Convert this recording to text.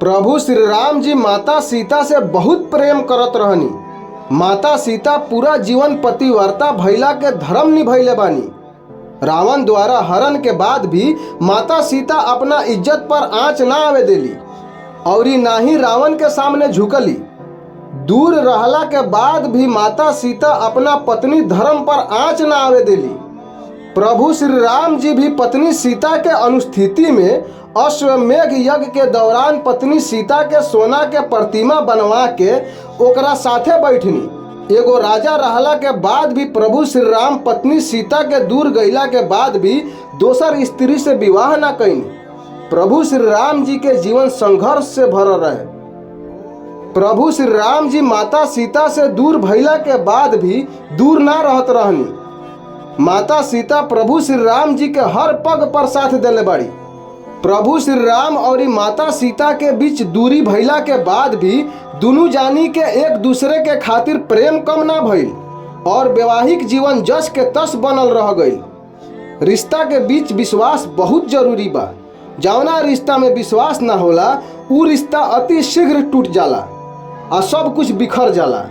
प्रभु श्री राम जी माता सीता से बहुत प्रेम करत रहनी। माता सीता पूरा जीवन पतिव्रता भइला के धर्म निभैले बानी। रावण द्वारा हरण के बाद भी माता सीता अपना इज्जत पर आँच ना आवे देली और ना ही रावण के सामने झुकली। दूर रहला के बाद भी माता सीता अपना पत्नी धर्म पर आँच ना आवे देली। प्रभु श्री राम जी भी पत्नी सीता के अनुस्थिति में अश्वमेघ यज्ञ के दौरान पत्नी सीता के सोना के प्रतिमा बनवा के ओकरा साथे बैठनी। एगो राजा रहला के बाद भी प्रभु श्री राम पत्नी सीता के दूर गईला के बाद भी दोसर स्त्री से विवाह न कईनी। प्रभु श्री राम जी के जीवन संघर्ष से भरल रहे। प्रभु श्री राम जी माता सीता से दूर भइला के बाद भी दूर ना रहत रहनी। माता सीता प्रभु श्री राम जी के हर पग पर साथ देले बाड़ी। प्रभु श्री राम और माता सीता के बीच दूरी भइला के बाद भी दुनू जानी के एक दूसरे के खातिर प्रेम कम ना भइल और वैवाहिक जीवन जस के तस बनल रह गईल। रिश्ता के बीच विश्वास बहुत जरूरी बा। जौना रिश्ता में विश्वास ना होला उ रिश्ता अति शीघ्र टूट जाला और सब कुछ बिखर जाला।